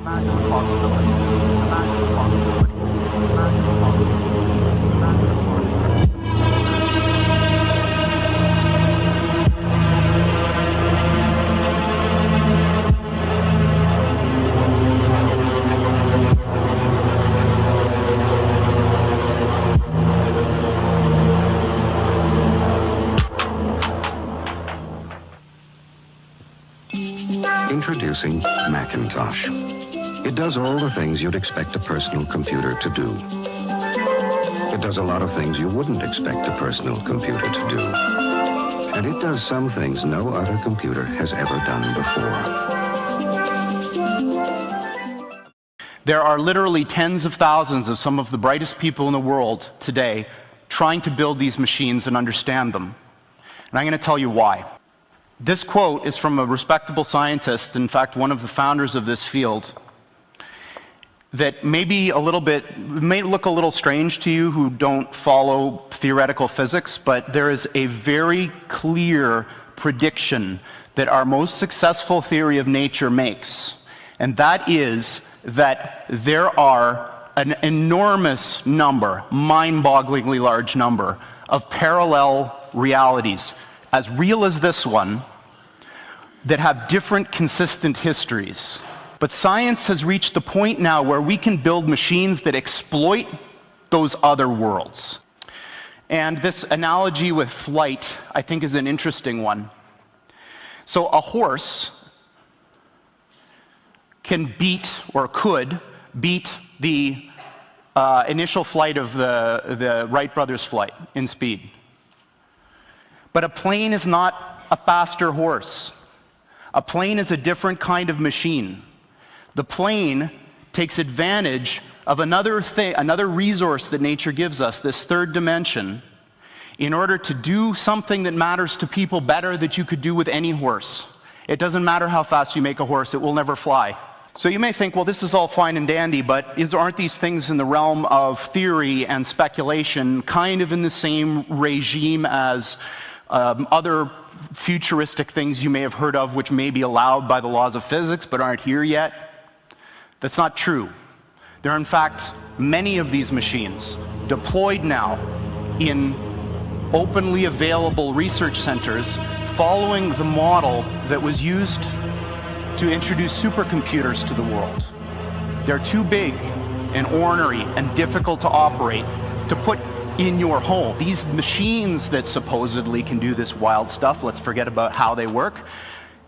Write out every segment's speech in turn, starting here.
Imagine the possibilities. Imagine the possibilities. Imagine the possibilities. Imagine the possibilities. Introducing Macintosh. It does all the things you'd expect a personal computer to do. It does a lot of things you wouldn't expect a personal computer to do. And it does some things no other computer has ever done before. There are literally tens of thousands of some of the brightest people in the world today trying to build these machines and understand them. And I'm going to tell you why. This quote is from a respectable scientist, in fact, one of the founders of this field, that may look a little strange to you who don't follow theoretical physics, but there is a very clear prediction that our most successful theory of nature makes, and that is that there are an enormous number, mind-bogglingly large number, of parallel realities, as real as this one, that have different consistent histories. But science has reached the point now where we can build machines that exploit those other worlds. And this analogy with flight, I think, is an interesting one. So a horse can beat, or could beat, the initial flight of the Wright brothers' flight in speed. But a plane is not a faster horse. A plane is a different kind of machine. The plane takes advantage of another resource that nature gives us, this third dimension, in order to do something that matters to people better that you could do with any horse. It doesn't matter how fast you make a horse, it will never fly. So you may think, well, this is all fine and dandy, but aren't these things in the realm of theory and speculation kind of in the same regime as other futuristic things you may have heard of which may be allowed by the laws of physics but aren't here yet? That's not true. There are in fact many of these machines deployed now in openly available research centers following the model that was used to introduce supercomputers to the world. They're too big and ornery and difficult to operate to put in your home. These machines that supposedly can do this wild stuff, let's forget about how they work,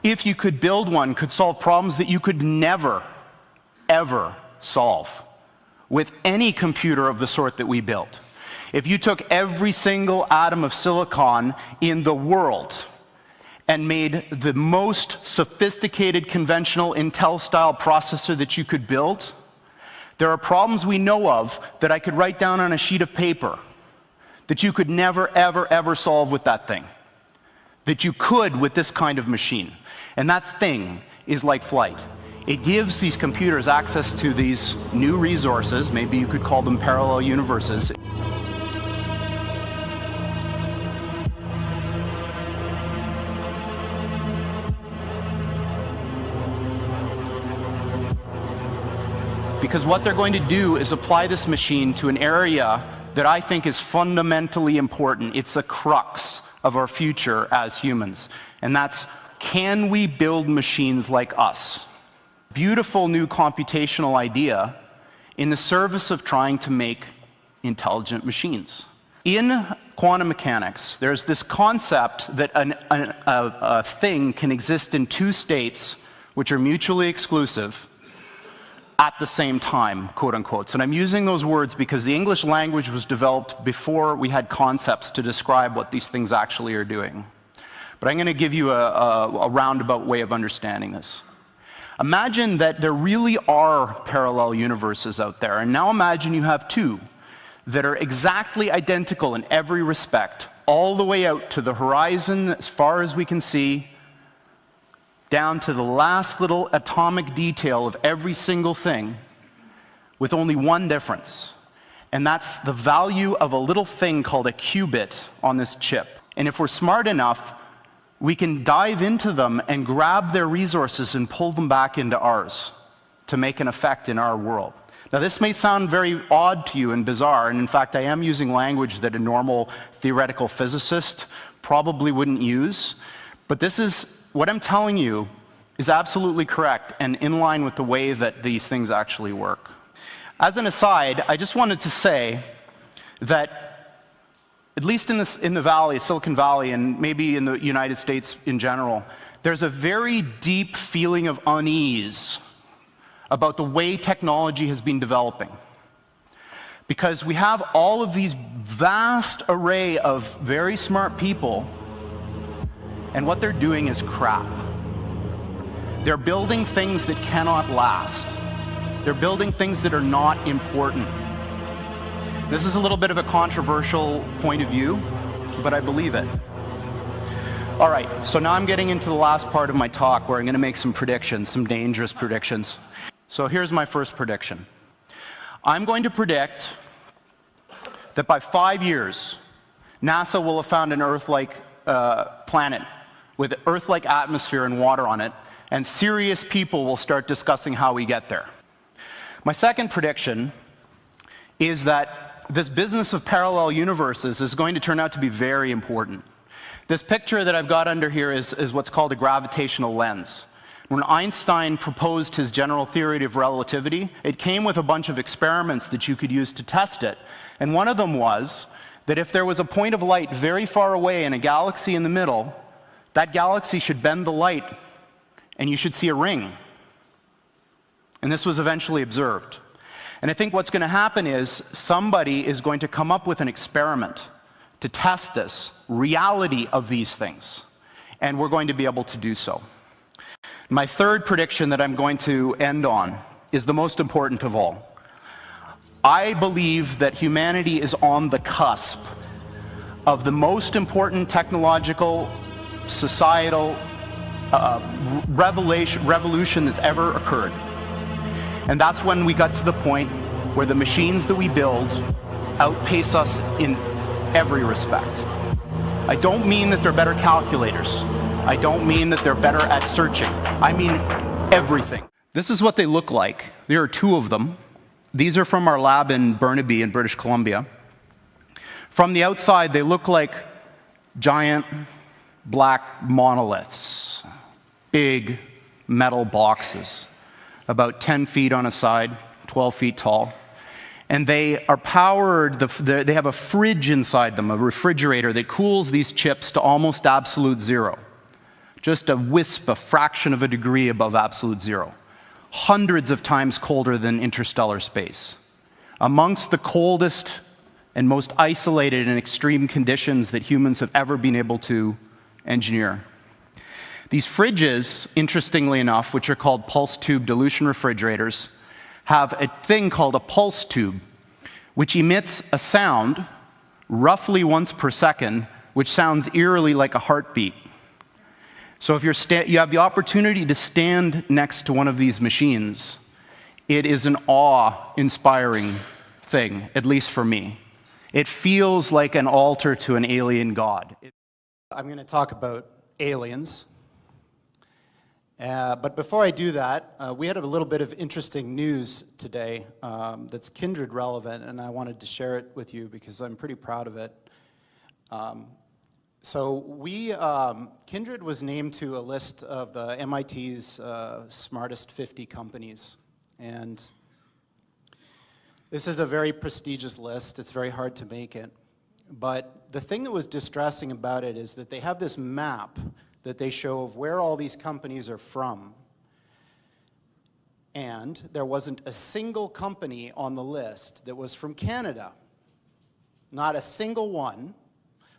if you could build one, could solve problems that you could never, ever solve with any computer of the sort that we build. If you took every single atom of silicon in the world and made the most sophisticated conventional Intel-style processor that you could build, there are problems we know of that I could write down on a sheet of paper that you could never, ever, ever solve with that thing, that you could with this kind of machine. And that thing is like flight. It gives these computers access to these new resources, maybe you could call them parallel universes. Because what they're going to do is apply this machine to an area that I think is fundamentally important. It's the crux of our future as humans. And that's, can we build machines like us? Beautiful new computational idea in the service of trying to make intelligent machines. In quantum mechanics, there's this concept that a thing can exist in two states which are mutually exclusive at the same time, quote unquote. And I'm using those words because the English language was developed before we had concepts to describe what these things actually are doing. But I'm going to give you a roundabout way of understanding this. Imagine that there really are parallel universes out there, and now imagine you have two that are exactly identical in every respect, all the way out to the horizon as far as we can see, down to the last little atomic detail of every single thing, with only one difference. And that's the value of a little thing called a qubit on this chip. And if we're smart enough, we can dive into them and grab their resources and pull them back into ours. to make an effect in our world. Now, this may sound very odd to you and bizarre, and in fact, I am using language that a normal theoretical physicist probably wouldn't use, but this is, what I'm telling you is absolutely correct and in line with the way that these things actually work. As an aside, I just wanted to say that, at least in the Valley, Silicon Valley, and maybe in the United States in general, there's a very deep feeling of unease about the way technology has been developing. Because we have all of these vast array of very smart people, and what they're doing is crap. They're building things that cannot last. They're building things that are not important. This is a little bit of a controversial point of view, but I believe it. All right, so now I'm getting into the last part of my talk where I'm going to make some predictions, some dangerous predictions. So here's my first prediction. I'm going to predict that by 5 years, NASA will have found an Earth-like planet with an Earth-like atmosphere and water on it, and serious people will start discussing how we get there. My second prediction is that this business of parallel universes is going to turn out to be very important. This picture that I've got under here is what's called a gravitational lens. When Einstein proposed his general theory of relativity, it came with a bunch of experiments that you could use to test it. And one of them was that if there was a point of light very far away and a galaxy in the middle, that galaxy should bend the light and you should see a ring. And this was eventually observed. And I think what's going to happen is somebody is going to come up with an experiment to test this reality of these things. And we're going to be able to do so. My third prediction that I'm going to end on is the most important of all. I believe that humanity is on the cusp of the most important technological, societal revolution that's ever occurred. And that's when we got to the point where the machines that we build outpace us in every respect. I don't mean that they're better calculators. I don't mean that they're better at searching. I mean everything. This is what they look like. There are two of them. These are from our lab in Burnaby in British Columbia. From the outside, they look like giant black monoliths, big metal boxes, about 10 feet on a side, 12 feet tall. And they are powered, they have a fridge inside them, a refrigerator that cools these chips to almost absolute zero. Just a wisp, a fraction of a degree above absolute zero. Hundreds of times colder than interstellar space. Amongst the coldest and most isolated and extreme conditions that humans have ever been able to engineer. These fridges, interestingly enough, which are called pulse tube dilution refrigerators, have a thing called a pulse tube, which emits a sound roughly once per second, which sounds eerily like a heartbeat. So if you have the opportunity to stand next to one of these machines, it is an awe-inspiring thing, at least for me. It feels like an altar to an alien god. I'm going to talk about aliens. But before I do that, we had a little bit of interesting news today that's Kindred relevant, and I wanted to share it with you because I'm pretty proud of it. Kindred was named to a list of the MIT's smartest 50 companies. And this is a very prestigious list. It's very hard to make it. But the thing that was distressing about it is that they have this map that they show of where all these companies are from. And there wasn't a single company on the list that was from Canada. Not a single one.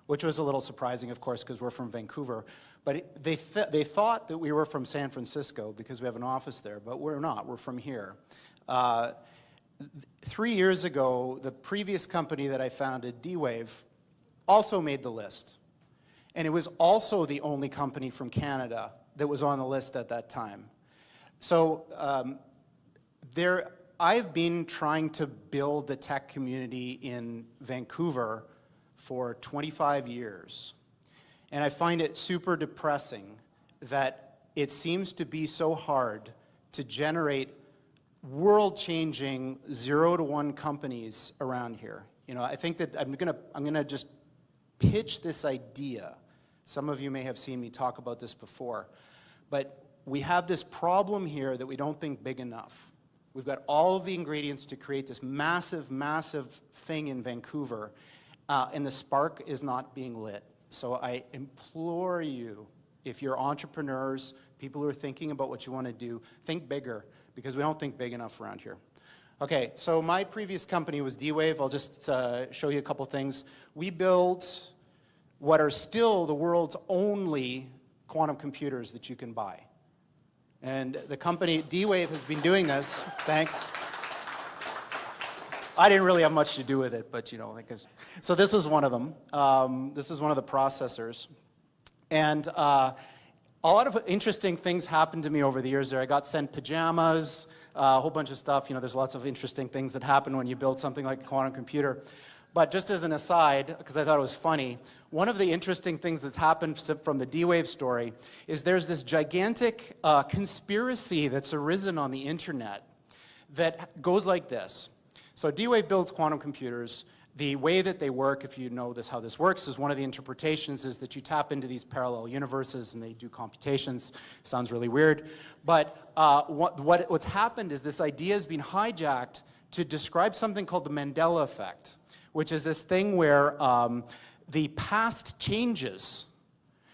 Which was a little surprising, of course, because we're from Vancouver. But they thought that we were from San Francisco because we have an office there, but we're not. We're from here. 3 years ago, the previous company that I founded, D-Wave, also made the list. And it was also the only company from Canada that was on the list at that time. So I've been trying to build the tech community in Vancouver for 25 years. And I find it super depressing that it seems to be so hard to generate world-changing 0 to 1 companies around here. You know, I think that I'm gonna just pitch this idea. Some of you may have seen me talk about this before, but we have this problem here that we don't think big enough. We've got all of the ingredients to create this massive, massive thing in Vancouver, and the spark is not being lit. So I implore you, if you're entrepreneurs, people who are thinking about what you want to do, think bigger, because we don't think big enough around here. Okay, so my previous company was D-Wave. I'll just show you a couple things. We built what are still the world's only quantum computers that you can buy. And the company, D-Wave, has been doing this. Thanks. I didn't really have much to do with it, but you know, so this is one of them. This is one of the processors. And a lot of interesting things happened to me over the years there. I got sent pajamas, a whole bunch of stuff. You know, there's lots of interesting things that happen when you build something like a quantum computer. But just as an aside, because I thought it was funny, one of the interesting things that's happened from the D-Wave story is there's this gigantic conspiracy that's arisen on the internet that goes like this. So D-Wave builds quantum computers. The way that they work, if you know how this works, is one of the interpretations is that you tap into these parallel universes and they do computations. Sounds really weird. But what's happened is this idea has been hijacked to describe something called the Mandela effect, which is this thing where the past changes.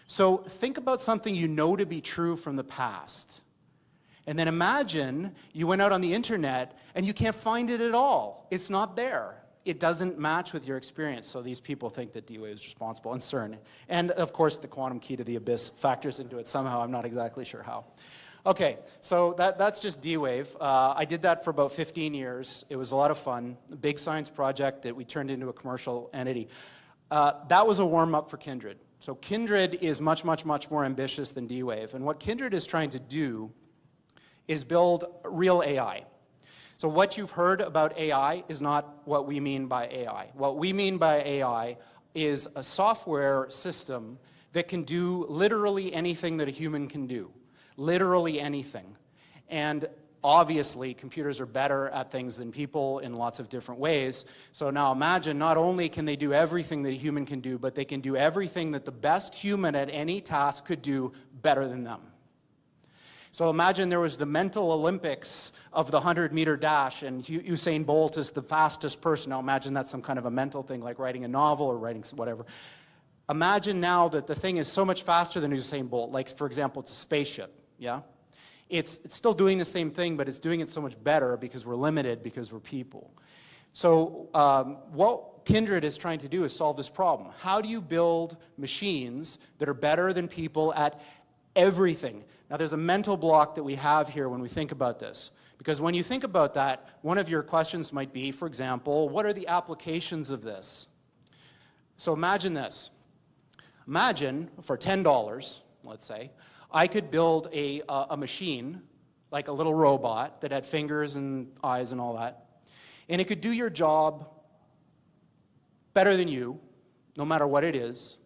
So think about something you know to be true from the past. And then imagine you went out on the internet and you can't find it at all. It's not there. It doesn't match with your experience. So these people think that D-Wave is responsible, and CERN. And of course, the quantum key to the abyss factors into it somehow. I'm not exactly sure how. Okay, so that's just D-Wave. I did that for about 15 years. It was a lot of fun. A big science project that we turned into a commercial entity. That was a warm-up for Kindred. So Kindred is much, much, much more ambitious than D-Wave. And what Kindred is trying to do is build real AI. So what you've heard about AI is not what we mean by AI. What we mean by AI is a software system that can do literally anything that a human can do. Literally anything. And obviously, computers are better at things than people in lots of different ways. So now imagine, not only can they do everything that a human can do, but they can do everything that the best human at any task could do better than them. So imagine there was the mental Olympics of the 100-meter dash, and Usain Bolt is the fastest person. Now imagine that's some kind of a mental thing, like writing a novel or writing whatever. Imagine now that the thing is so much faster than Usain Bolt. Like, for example, it's a spaceship, yeah? It's still doing the same thing, but it's doing it so much better because we're limited, because we're people. So what Kindred is trying to do is solve this problem. How do you build machines that are better than people at everything? Now, there's a mental block that we have here when we think about this. Because when you think about that, one of your questions might be, for example, what are the applications of this? So imagine this. Imagine, for $10, let's say, I could build a machine, like a little robot that had fingers and eyes and all that, and it could do your job better than you, no matter what it is,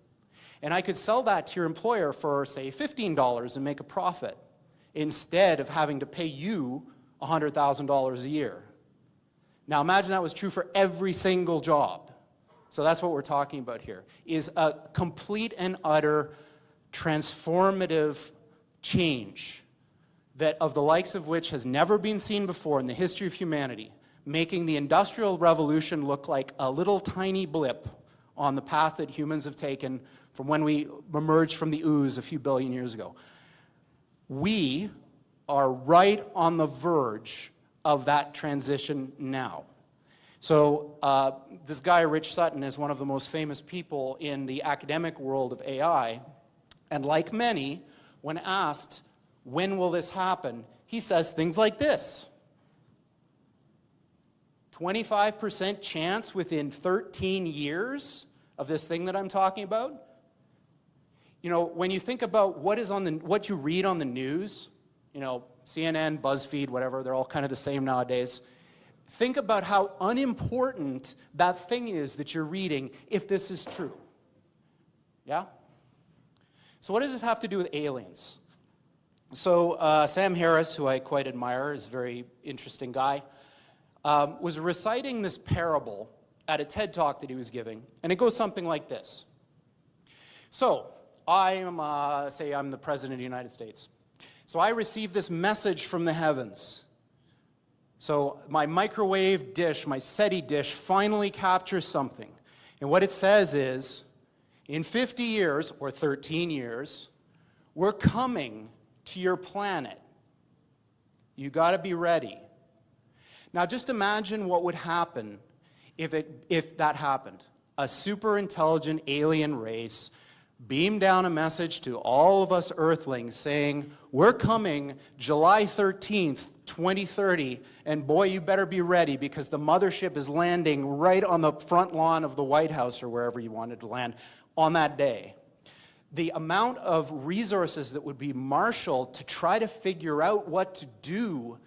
and I could sell that to your employer for, say, $15 and make a profit, instead of having to pay you $100,000 a year. Now imagine that was true for every single job. So that's what we're talking about here, is a complete and utter transformative change that of the likes of which has never been seen before in the history of humanity, making the Industrial Revolution look like a little tiny blip on the path that humans have taken from when we emerged from the ooze a few billion years ago. We are right on the verge of that transition now. So this guy, Rich Sutton, is one of the most famous people in the academic world of AI. And like many, when asked, when will this happen, he says things like this. 25% chance within 13 years of this thing that I'm talking about. You know, when you think about what you read on the news, you know, CNN, BuzzFeed, whatever, they're all kind of the same nowadays. Think about how unimportant that thing is that you're reading if this is true. Yeah? So what does this have to do with aliens? So Sam Harris, who I quite admire, is a very interesting guy, was reciting this parable at a TED Talk that he was giving, and it goes something like this. So, say I'm the President of the United States. So I receive this message from the heavens. So my microwave dish, my SETI dish, finally captures something. And what it says is, in 50 years, or 13 years, we're coming to your planet. You got to be ready. Now just imagine what would happen if that happened. A super intelligent alien race beamed down a message to all of us Earthlings saying, we're coming July 13th, 2030, and boy, you better be ready because the mothership is landing right on the front lawn of the White House or wherever you wanted to land on that day. The amount of resources that would be marshaled to try to figure out what to do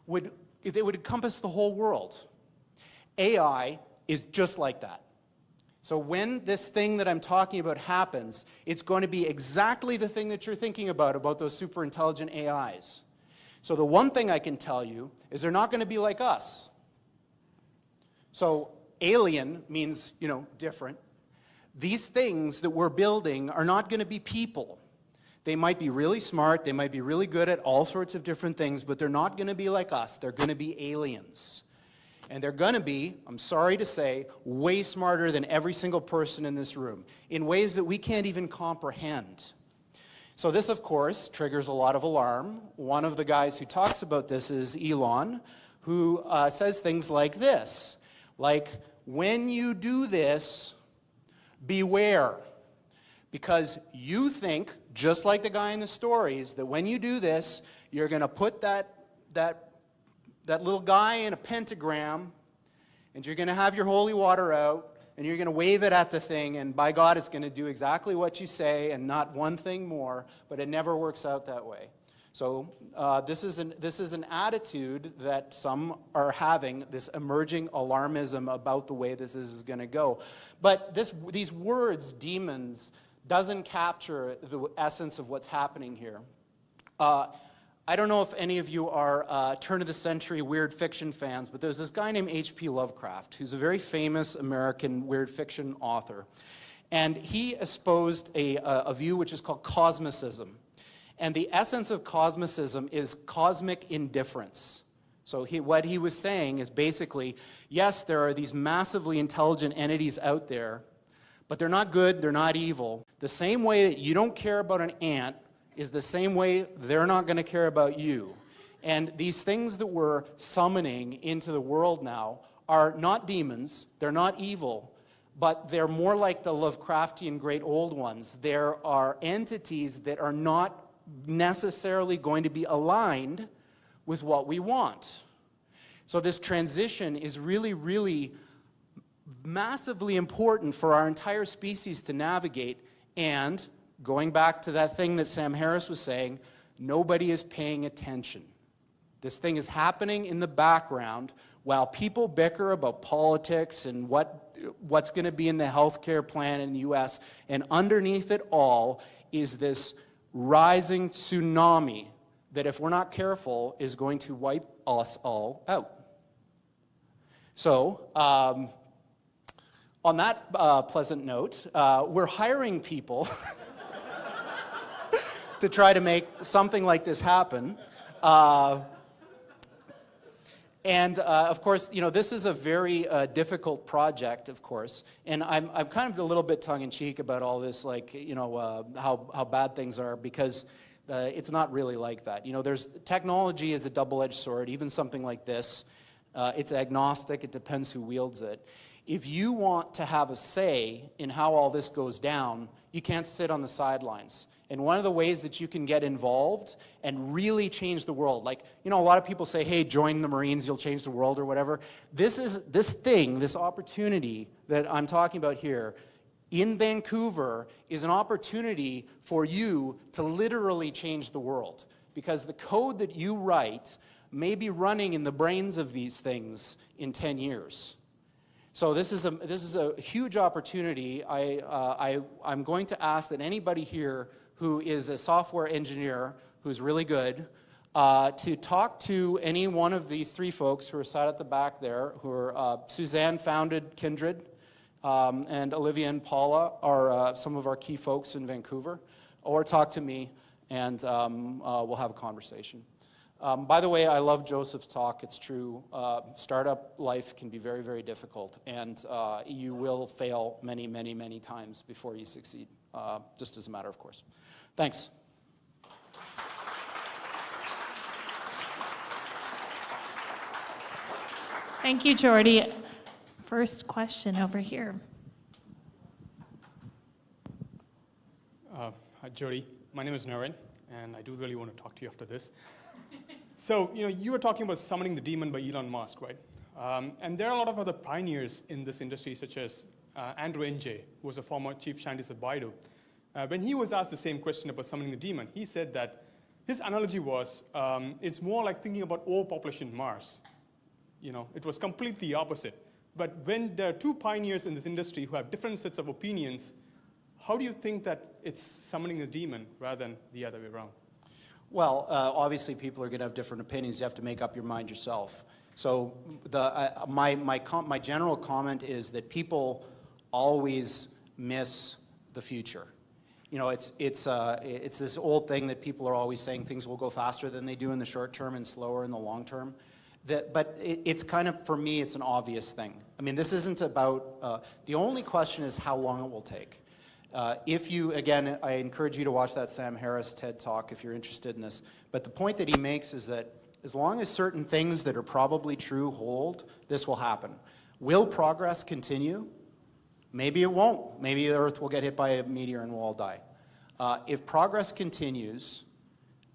would encompass the whole world. AI is just like that. So when this thing that I'm talking about happens, it's going to be exactly the thing that you're thinking about those super intelligent AIs. So the one thing I can tell you is they're not going to be like us. So alien means, different. These things that we're building are not going to be people. They might be really smart, they might be really good at all sorts of different things, but they're not going to be like us. They're going to be aliens. And they're going to be, I'm sorry to say, way smarter than every single person in this room in ways that we can't even comprehend. So this, of course, triggers a lot of alarm. One of the guys who talks about this is Elon, who says things like this, like, when you do this, beware. Because you think, just like the guy in the stories, that when you do this, you're going to put that little guy in a pentagram, and you're going to have your holy water out, and you're going to wave it at the thing, and by God, it's going to do exactly what you say and not one thing more, but it never works out that way. So this is an attitude that some are having, this emerging alarmism about the way this is going to go. But these words, demons, doesn't capture the essence of what's happening here. I don't know if any of you are turn-of-the-century weird fiction fans, but there's this guy named H.P. Lovecraft, who's a very famous American weird fiction author. And he espoused a view which is called cosmicism. And the essence of cosmicism is cosmic indifference. So what he was saying is basically, yes, there are these massively intelligent entities out there, but they're not good, they're not evil. The same way that you don't care about an ant is the same way they're not going to care about you. And these things that we're summoning into the world now are not demons, they're not evil, but they're more like the Lovecraftian great old ones. There are entities that are not necessarily going to be aligned with what we want. So this transition is really, really massively important for our entire species to navigate. And going back to that thing that Sam Harris was saying, nobody is paying attention. This thing is happening in the background while people bicker about politics and what's going to be in the healthcare plan in the US. And underneath it all is this rising tsunami that, if we're not careful, is going to wipe us all out. So, on that pleasant note, we're hiring people to try to make something like this happen. Of course, this is a very difficult project, of course, and I'm kind of a little bit tongue-in-cheek about all this, like, how bad things are, because it's not really like that. Technology is a double-edged sword, even something like this. It's agnostic, it depends who wields it. If you want to have a say in how all this goes down, you can't sit on the sidelines. And one of the ways that you can get involved and really change the world, like, a lot of people say, hey, join the Marines, you'll change the world or whatever. This opportunity that I'm talking about here in Vancouver is an opportunity for you to literally change the world. Because the code that you write may be running in the brains of these things in 10 years. So this is a huge opportunity. I'm going to ask that anybody here who is a software engineer who's really good, to talk to any one of these three folks who are sat at the back there, who are Suzanne founded Kindred, and Olivia and Paula are some of our key folks in Vancouver, or talk to me, and we'll have a conversation. By the way, I love Joseph's talk. It's true. Startup life can be very, very difficult, and you will fail many, many, many times before you succeed, just as a matter of course. Thanks. Thank you, Geordie. First question over here. Hi, Geordie. My name is Naren, and I do really want to talk to you after this. So, you were talking about summoning the demon by Elon Musk, right? And there are a lot of other pioneers in this industry, such as Andrew Ng, who was a former chief scientist at Baidu. When he was asked the same question about summoning the demon, he said that his analogy was, it's more like thinking about overpopulation Mars. It was completely opposite. But when there are two pioneers in this industry who have different sets of opinions, how do you think that it's summoning the demon rather than the other way around? Well, obviously people are going to have different opinions. You have to make up your mind yourself. So my general comment is that people always miss the future. It's this old thing that people are always saying things will go faster than they do in the short term and slower in the long term. But it's kind of, for me, it's an obvious thing. I mean, this isn't about, the only question is how long it will take. Again, I encourage you to watch that Sam Harris TED Talk if you're interested in this. But the point that he makes is that as long as certain things that are probably true hold, this will happen. Will progress continue? Maybe it won't. Maybe the Earth will get hit by a meteor and we'll all die. If progress continues,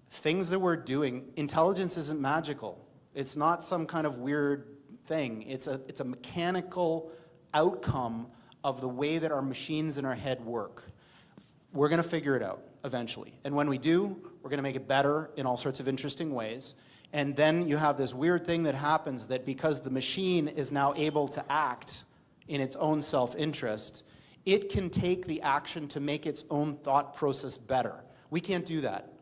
things that we're doing, intelligence isn't magical. It's not some kind of weird thing. It's a mechanical outcome of the way that our machines in our head work. We're going to figure it out eventually. And when we do, we're going to make it better in all sorts of interesting ways. And then you have this weird thing that happens that because the machine is now able to act in its own self-interest, it can take the action to make its own thought process better. We can't do that.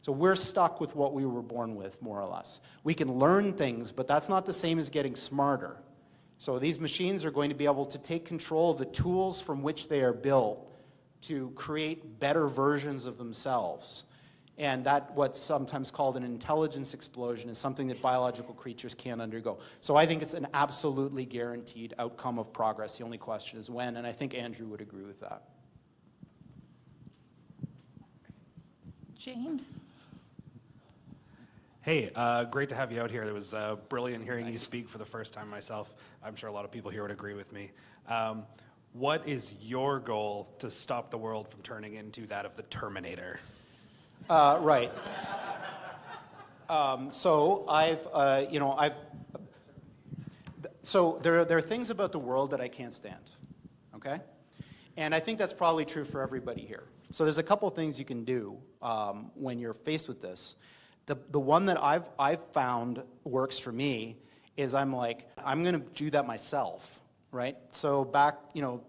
So we're stuck with what we were born with, more or less. We can learn things, but that's not the same as getting smarter. So these machines are going to be able to take control of the tools from which they are built to create better versions of themselves. And that, what's sometimes called an intelligence explosion, is something that biological creatures can't undergo. So I think it's an absolutely guaranteed outcome of progress. The only question is when, and I think Andrew would agree with that. James. Hey, great to have you out here. It was brilliant hearing you speak for the first time myself. I'm sure a lot of people here would agree with me. What is your goal to stop the world from turning into that of the Terminator? Right. So there are things about the world that I can't stand, okay? And I think that's probably true for everybody here. So there's a couple of things you can do when you're faced with this. The one that I've found works for me is I'm going to do that myself, right? So back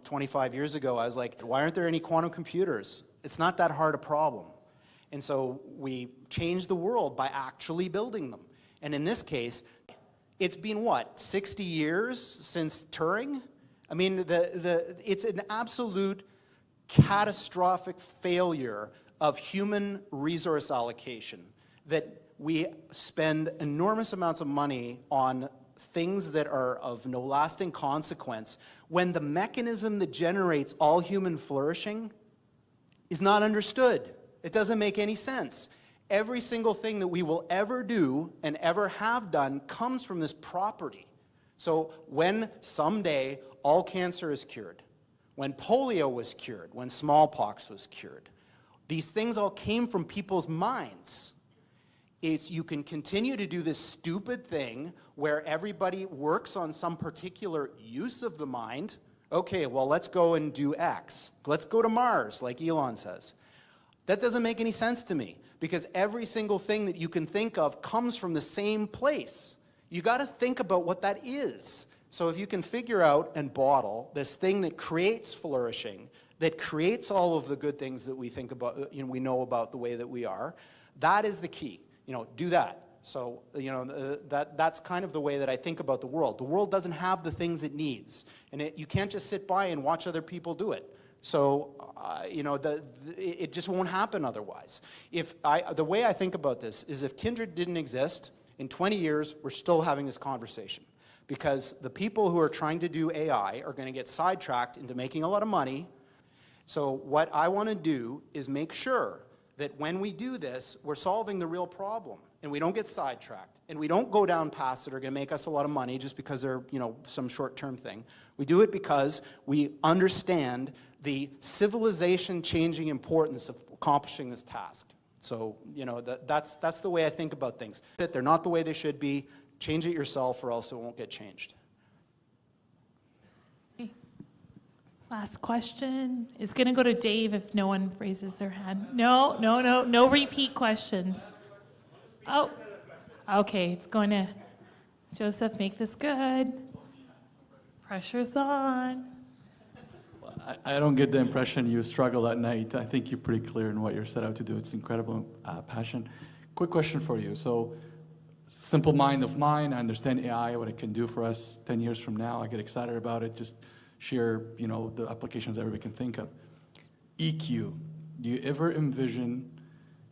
25 years ago, I was like, why aren't there any quantum computers? It's not that hard a problem. And so we changed the world by actually building them. And in this case, it's been what, 60 years since Turing? I mean, it's an absolute catastrophic failure of human resource allocation that we spend enormous amounts of money on things that are of no lasting consequence when the mechanism that generates all human flourishing is not understood. It doesn't make any sense. Every single thing that we will ever do and ever have done comes from this property. So when someday all cancer is cured, when polio was cured, when smallpox was cured, these things all came from people's minds. You can continue to do this stupid thing where everybody works on some particular use of the mind. Okay, well, let's go and do X. Let's go to Mars, like Elon says. That doesn't make any sense to me, because every single thing that you can think of comes from the same place. You got to think about what that is. So if you can figure out and bottle this thing that creates flourishing, that creates all of the good things that we think about, we know about the way that we are, that is the key. Do that. So, that's kind of the way that I think about the world. The world doesn't have the things it needs, and you can't just sit by and watch other people do it. So, it just won't happen otherwise. The way I think about this is if Kindred didn't exist, in 20 years, we're still having this conversation. Because the people who are trying to do AI are going to get sidetracked into making a lot of money. So what I want to do is make sure that when we do this, we're solving the real problem. And we don't get sidetracked. And we don't go down paths that are going to make us a lot of money just because they're, some short-term thing. We do it because we understand the civilization-changing importance of accomplishing this task. So, that's the way I think about things. They're not the way they should be. Change it yourself or else it won't get changed. Okay. Last question is going to go to Dave if no one raises their hand. No repeat questions. Oh, okay, it's going to, Joseph, make this good. Pressure's on. I don't get the impression you struggle at night. I think you're pretty clear in what you're set out to do. It's incredible passion. Quick question for you. So, simple mind of mine, I understand AI, what it can do for us 10 years from now. I get excited about it, just share, the applications everybody can think of. EQ, do you ever envision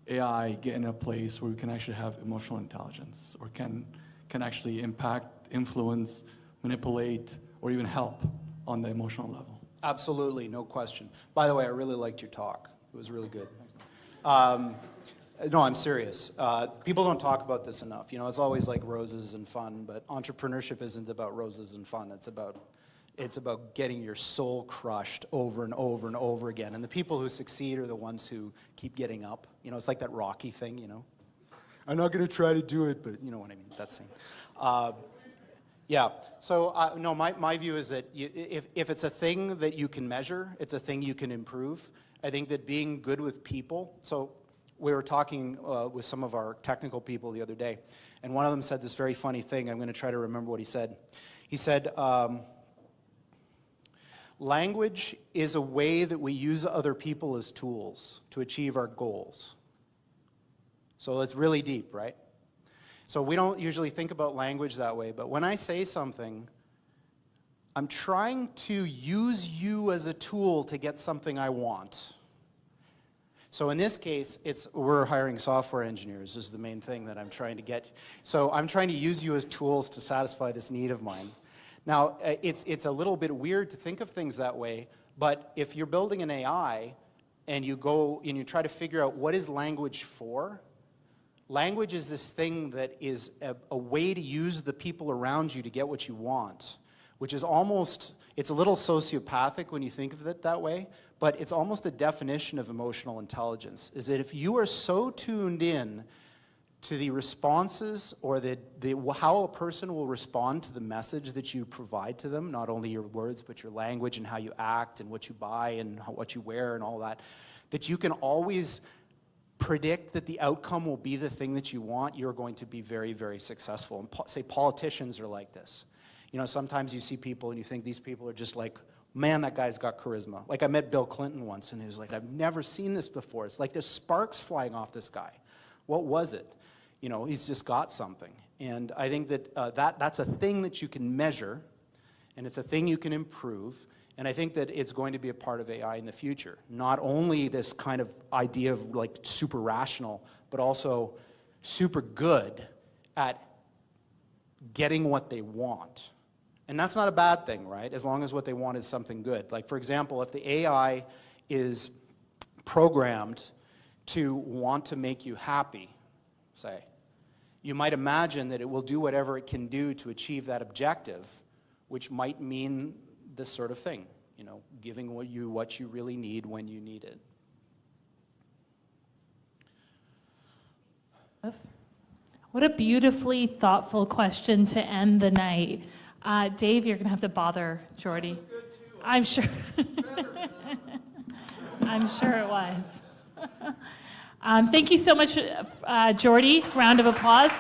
AI get in a place where we can actually have emotional intelligence or can actually impact, influence, manipulate, or even help on the emotional level? Absolutely, no question. By the way, I really liked your talk. It was really good. No, I'm serious. People don't talk about this enough. It's always like roses and fun, but entrepreneurship isn't about roses and fun. It's about getting your soul crushed over and over and over again. And the people who succeed are the ones who keep getting up. It's like that Rocky thing, I'm not going to try to do it, but you know what I mean, that thing. Yeah, so no, my view is that if it's a thing that you can measure, it's a thing you can improve. I think that being good with people, so we were talking with some of our technical people the other day, and one of them said this very funny thing. I'm going to try to remember what he said. He said, language is a way that we use other people as tools to achieve our goals. So it's really deep, right? So we don't usually think about language that way, but when I say something, I'm trying to use you as a tool to get something I want. So in this case, we're hiring software engineers. This is the main thing that I'm trying to get. So I'm trying to use you as tools to satisfy this need of mine. Now, it's a little bit weird to think of things that way, but if you're building an AI and you go and you try to figure out what is language for, language is this thing that is a way to use the people around you to get what you want, which is almost, it's a little sociopathic when you think of it that way, but it's almost a definition of emotional intelligence, is that if you are so tuned in to the responses or how a person will respond to the message that you provide to them, not only your words, but your language and how you act and what you buy and what you wear and all that, that you can always predict that the outcome will be the thing that you want, you're going to be very, very successful. And say politicians are like this. Sometimes you see people and you think these people are just like, man, that guy's got charisma. Like I met Bill Clinton once and he was like, I've never seen this before. It's like there's sparks flying off this guy. What was it? He's just got something. And I think that that's a thing that you can measure, and it's a thing you can improve. And I think that it's going to be a part of AI in the future. Not only this kind of idea of like super rational, but also super good at getting what they want. And that's not a bad thing, right? As long as what they want is something good. Like, for example, if the AI is programmed to want to make you happy, say, you might imagine that it will do whatever it can do to achieve that objective, which might mean this sort of thing, giving what you really need when you need it. What a beautifully thoughtful question to end the night. Dave, you're going to have to bother Geordie. I'm sure. I'm sure it was. Thank you so much, Geordie. Round of applause.